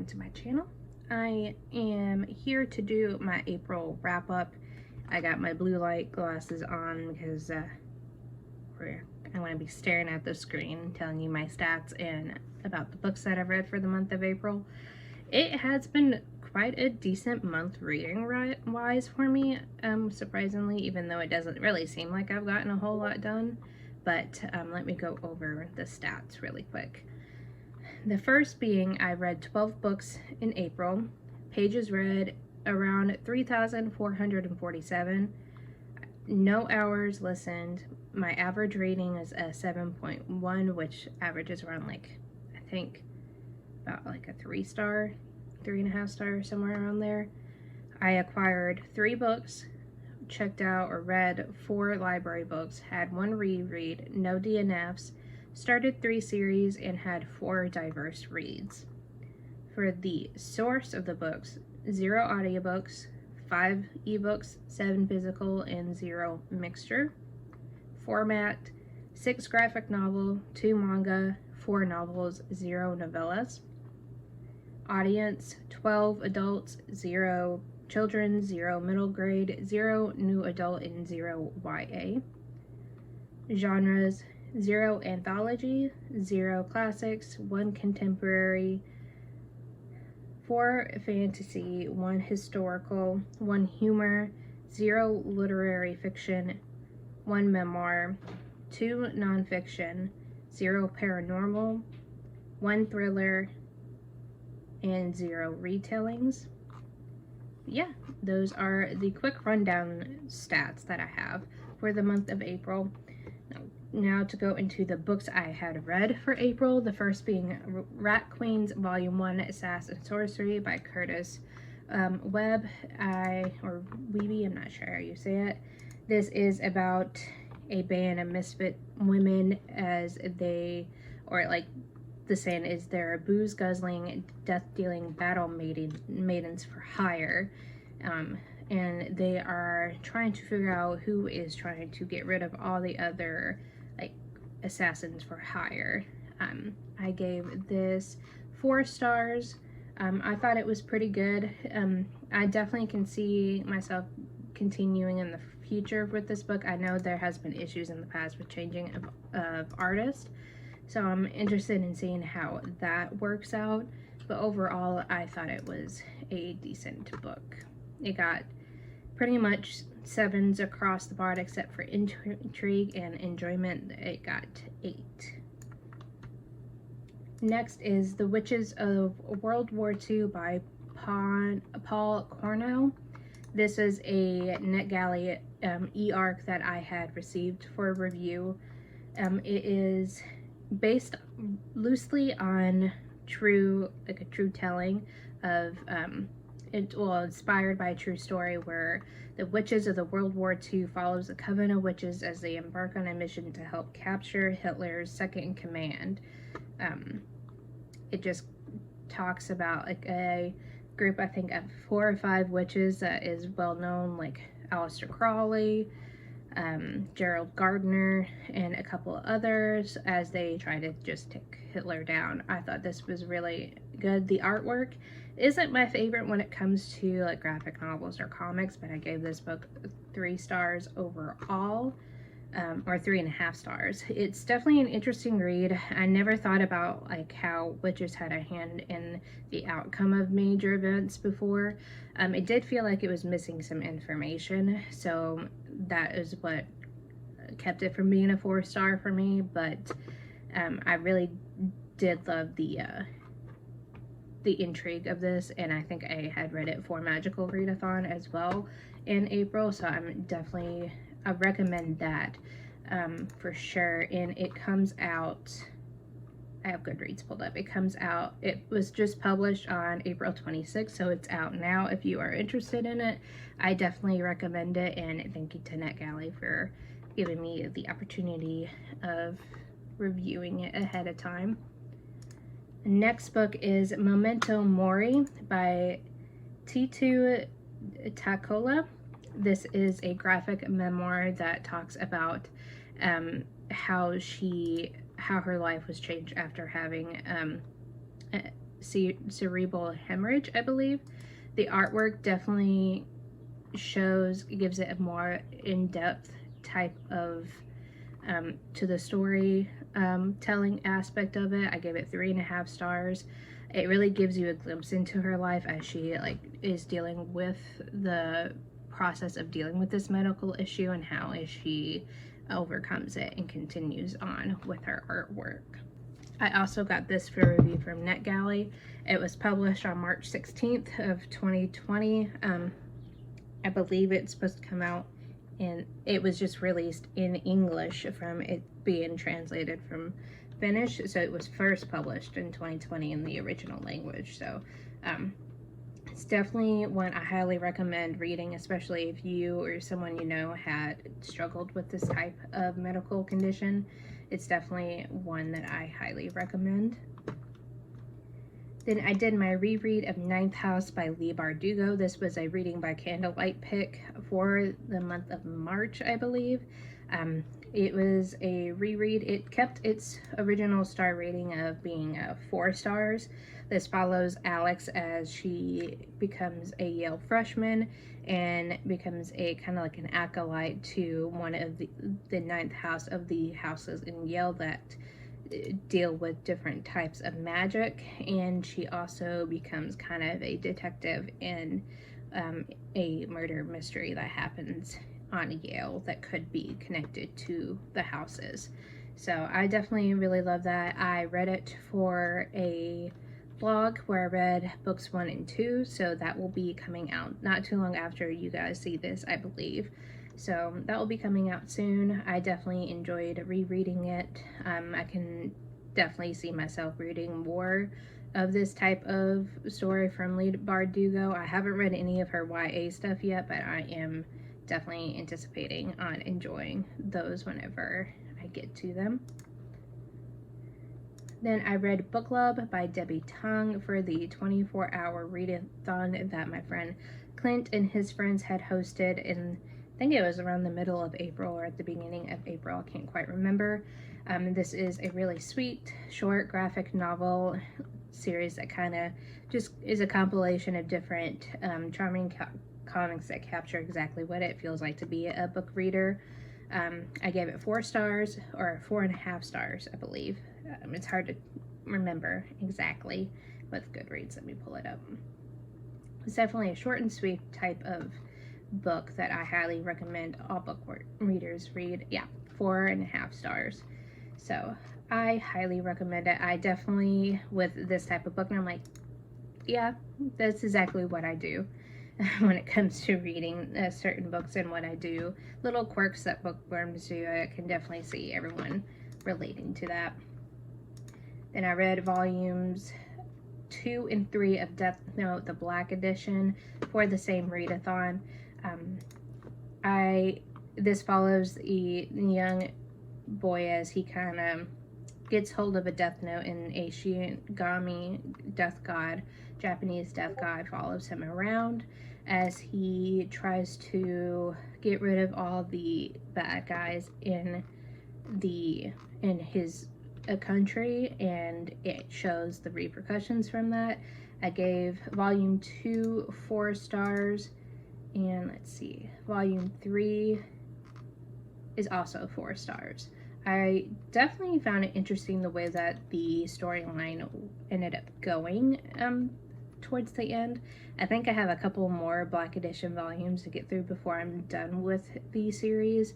welcome to my channel. I am here to do my April wrap up. I got my blue light glasses on because I want to be staring at the screen telling you my stats and about the books that I've read for the month of April. It has been quite a decent month reading wise for me, surprisingly, even though it doesn't really seem like I've gotten a whole lot done. But let me go over the stats really quick. The first being I read 12 books in April, pages read around 3,447, no hours listened. My average rating is a 7.1, which averages around I think about a 3-star, 3.5 star, somewhere around there. I acquired 3 books, checked out or read 4 library books, had 1 reread, no DNFs, started 3 series, and had 4 diverse reads. For the source of the books, 0 audiobooks, 5 ebooks, 7 physical, and 0 mixture. Format, 6 graphic novel, 2 manga, 4 novels, 0 novellas. Audience, 12 adults, 0 children, 0 middle grade, 0 new adult, and 0 YA. Genres, 0 anthology, 0 classics, 1 contemporary, 4 fantasy, 1 historical, 1 humor, 0 literary fiction, 1 memoir, 2 nonfiction, 0 paranormal, 1 thriller, and 0 retellings. Yeah, those are the quick rundown stats that I have for the month of April. Now to go into the books I had read for April, the first being Rat Queens Volume 1, Sass and Sorcery by Curtis Webb, or Weeby, I'm not sure how you say it. This is about a band of misfit women as they, the saying is they're booze-guzzling, death-dealing battle maidens for hire. And they are trying to figure out who is trying to get rid of all the other assassins for hire. I gave this 4 stars. I thought it was pretty good. I definitely can see myself continuing in the future with this book. I know there has been issues in the past with changing of artists, so I'm interested in seeing how that works out. But overall, I thought it was a decent book. It got pretty much 7s across the board, except for intrigue and enjoyment. It got 8. Next is The Witches of World War II by Paul Cornell. This is a NetGalley e-arc that I had received for review. It is based loosely on a true telling of inspired by a true story where the Witches of the World War II follows a coven of witches as they embark on a mission to help capture Hitler's second-in-command. It just talks about a group, I think, of 4 or 5 witches that is well known, like Aleister Crowley, Gerald Gardner, and a couple of others as they try to just take Hitler down. I thought this was really good. The artwork isn't my favorite when it comes to graphic novels or comics, but I gave this book 3 stars overall, or 3.5 stars. It's definitely an interesting read. I never thought about how witches had a hand in the outcome of major events before. It did feel like it was missing some information, so that is what kept it from being a 4-star for me. But I really did love the intrigue of this, and I think I had read it for Magical Readathon as well in April, so I recommend that for sure. And it comes out, I have Goodreads pulled up, it was just published on April 26th, so it's out now. If you are interested in it, I definitely recommend it, and thank you to NetGalley for giving me the opportunity of reviewing it ahead of time. Next book is Memento Mori by Titu Takola. This is a graphic memoir that talks about how her life was changed after having cerebral hemorrhage, I believe. The artwork definitely gives it a more in-depth type of to the story telling aspect of it. I gave it 3.5 stars. It really gives you a glimpse into her life as she is dealing with the process of dealing with this medical issue and how she overcomes it and continues on with her artwork. I also got this for review from NetGalley. It was published on March 16th of 2020. I believe it's supposed to come out, and it was just released in English from it being translated from Finnish, so it was first published in 2020 in the original language. So it's definitely one I highly recommend reading, especially if you or someone you know had struggled with this type of medical condition. It's definitely one that I highly recommend. Then I did my reread of Ninth House by Leigh Bardugo. This was a reading by candlelight pick for the month of March, I believe. It was a reread. It kept its original star rating of being 4 stars. This follows Alex as she becomes a Yale freshman and becomes a kind of like an acolyte to one of the ninth house of the houses in Yale that deal with different types of magic, and she also becomes kind of a detective in a murder mystery that happens on Yale that could be connected to the houses. So I definitely really love that. I read it for a blog where I read books 1 and 2, so that will be coming out not too long after you guys see this, I believe. So that will be coming out soon. I definitely enjoyed rereading it. I can definitely see myself reading more of this type of story from Leigh Bardugo. I haven't read any of her YA stuff yet, but I am definitely anticipating on enjoying those whenever I get to them. Then I read Book Club by Debbie Tung for the 24-hour readathon that my friend Clint and his friends had hosted in, I think it was around the middle of April or at the beginning of April, I can't quite remember. This is a really sweet, short graphic novel series that kind of just is a compilation of different charming comics that capture exactly what it feels like to be a book reader. I gave it 4 stars, or 4.5 stars, I believe. It's hard to remember exactly with Goodreads. Let me pull it up. It's definitely a short and sweet type of book that I highly recommend all book readers read. Yeah, 4.5 stars. So I highly recommend it. I definitely, with this type of book, and I'm like, yeah, that's exactly what I do when it comes to reading certain books and what I do. Little quirks that bookworms do, I can definitely see everyone relating to that. Then I read volumes 2 and 3 of Death Note, the Black Edition, for the same readathon. This follows the young boy as he kind of gets hold of a death note, and a Shinigami death god, Japanese death god, follows him around as he tries to get rid of all the bad guys in his country, and it shows the repercussions from that. I gave volume 2 4 stars, and let's see, volume 3 is also 4 stars. I definitely found it interesting the way that the storyline ended up going towards the end. I think I have a couple more Black Edition volumes to get through before I'm done with the series,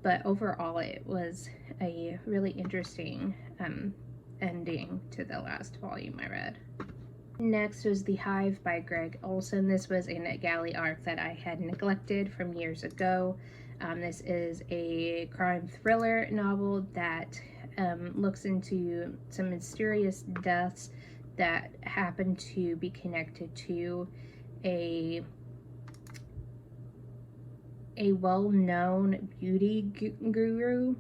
but overall it was a really interesting ending to the last volume I read. Next was The Hive by Greg Olson. This was a NetGalley arc that I had neglected from years ago. This is a crime thriller novel that looks into some mysterious deaths that happen to be connected to a well-known beauty guru,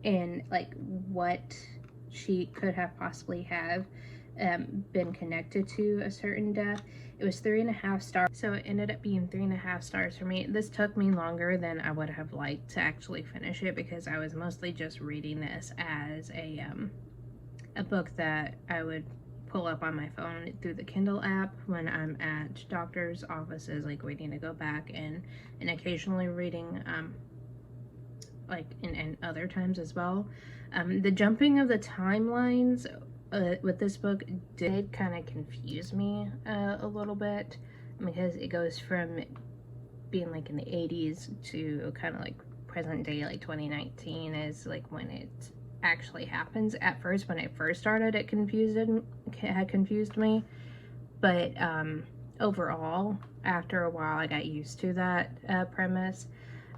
and like what she could have possibly have been connected to a certain death. It was 3.5 stars, so it ended up being 3.5 stars for me. This took me longer than I would have liked to actually finish it, because I was mostly just reading this as a book that I would pull up on my phone through the Kindle app when I'm at doctor's offices, like waiting to go back, and occasionally reading, like in other times as well. The jumping of the timelines with this book did kind of confuse me a little bit, because it goes from being like in the 80s to kind of like present day, like 2019 is like when it actually happens. At first, when it first started, it had confused me, but overall, after a while, I got used to that premise.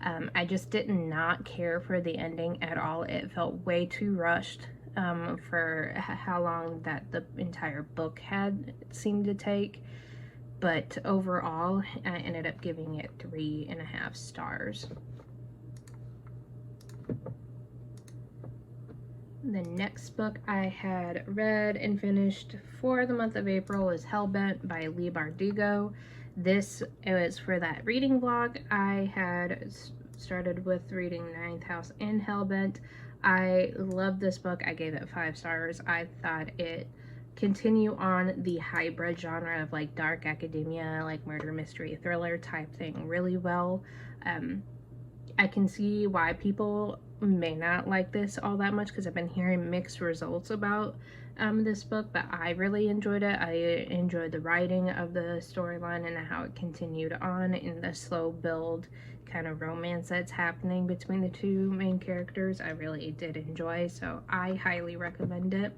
I just did not care for the ending at all. It felt way too rushed for how long that the entire book had seemed to take. But overall, I ended up giving it 3.5 stars. The next book I had read and finished for the month of April was Hellbent by Leigh Bardugo. This was for that reading vlog. I had started with reading Ninth House and Hellbent. I loved this book. I gave it 5 stars. I thought it continue on the hybrid genre of like dark academia, like murder mystery thriller type thing really well. I can see why people may not like this all that much, because I've been hearing mixed results about this book, but I really enjoyed it. I enjoyed the writing of the storyline and how it continued on in the slow build kind of romance that's happening between the two main characters. I really did enjoy, so I highly recommend it.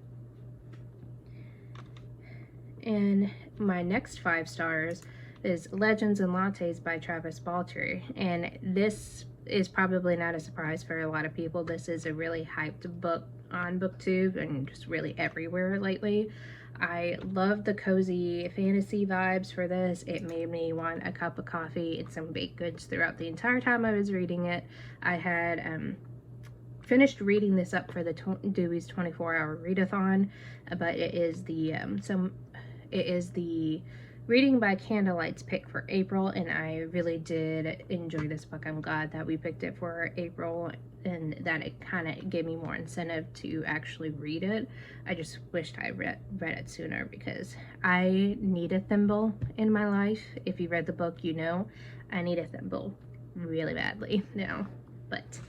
And my next 5 stars is Legends and Lattes by Travis Baltry, and this is probably not a surprise for a lot of people. This is a really hyped book on BookTube and just really everywhere lately. I love the cozy fantasy vibes for this. It made me want a cup of coffee and some baked goods throughout the entire time I was reading it. I had finished reading this up for the Dewey's 24-hour readathon, but it is the Reading by Candlelight's pick for April, and I really did enjoy this book. I'm glad that we picked it for April and that it kind of gave me more incentive to actually read it. I just wished I read it sooner, because I need a thimble in my life. If you read the book, you know I need a thimble really badly now. But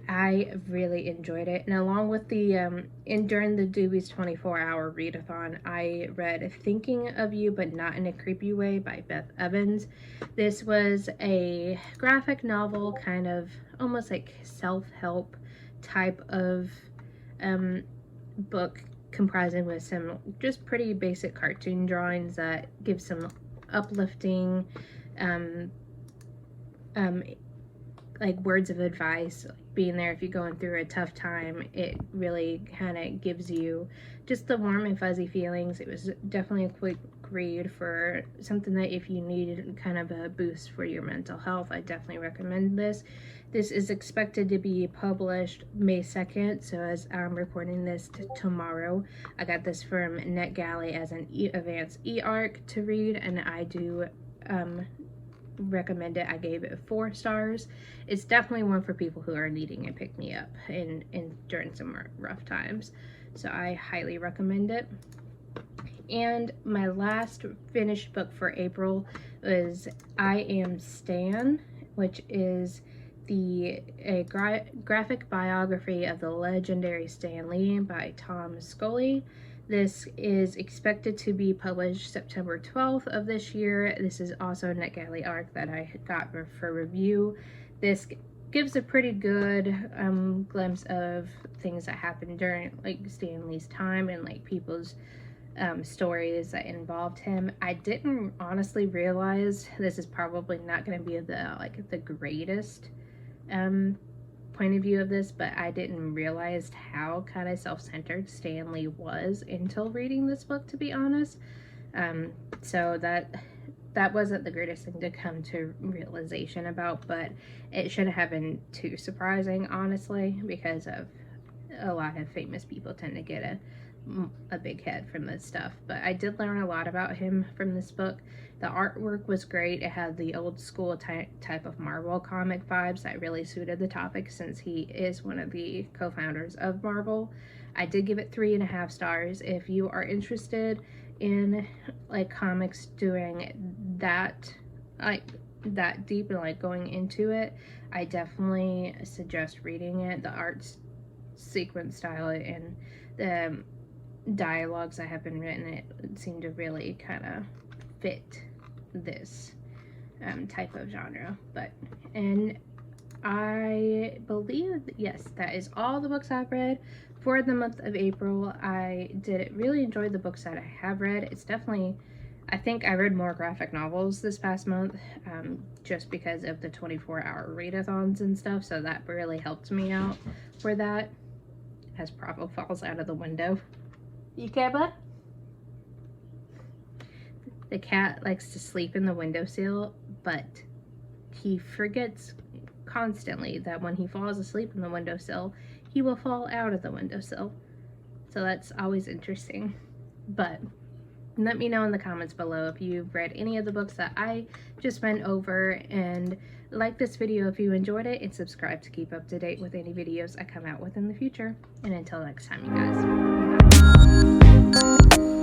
I really enjoyed it, and along with the during the Dewey's 24-hour readathon, I read Thinking of You But Not in a Creepy Way by Beth Evans. This was a graphic novel, kind of almost like self-help type of book, comprising with some just pretty basic cartoon drawings that give some uplifting like words of advice, being there if you're going through a tough time. It really kind of gives you just the warm and fuzzy feelings. It was definitely a quick read for something that if you needed kind of a boost for your mental health, I definitely recommend this. This is expected to be published May 2nd, so as I'm recording this tomorrow. I got this from NetGalley as an advanced e-arc to read, and I do recommend it. I gave it 4 stars. It's definitely one for people who are needing a pick-me-up in during some rough times, so I highly recommend it. And my last finished book for April was I Am Stan, which is a graphic biography of the legendary Stan Lee by Tom Scully. This is expected to be published September 12th of this year. This is also a NetGalley arc that I got for review. This gives a pretty good glimpse of things that happened during like Stan Lee's time and like people's stories that involved him. I didn't honestly realize, this is probably not going to be the greatest point of view of this, but I didn't realize how kind of self-centered Stan Lee was until reading this book, to be honest. So that wasn't the greatest thing to come to realization about, but it shouldn't have been too surprising, honestly, because of a lot of famous people tend to get a a big head from this stuff, but I did learn a lot about him from this book. The artwork was great. It had the old school type of Marvel comic vibes that really suited the topic since he is one of the co-founders of Marvel. I did give it 3.5 stars. If you are interested in like comics doing that, like that deep and like going into it, I definitely suggest reading it. The art sequence style and the dialogues that have been written, it seemed to really kind of fit this type of genre. And I believe, yes, that is all the books I've read for the month of April. I did really enjoy the books that I have read. It's definitely, I think I read more graphic novels this past month, just because of the 24-hour readathons and stuff, so that really helped me out for that. As Bravo falls out of the window. You okay, bud? The cat likes to sleep in the windowsill, but he forgets constantly that when he falls asleep in the windowsill, he will fall out of the windowsill. So that's always interesting. But let me know in the comments below if you've read any of the books that I just went over, and like this video if you enjoyed it, and subscribe to keep up to date with any videos I come out with in the future. And until next time, you guys. Bye.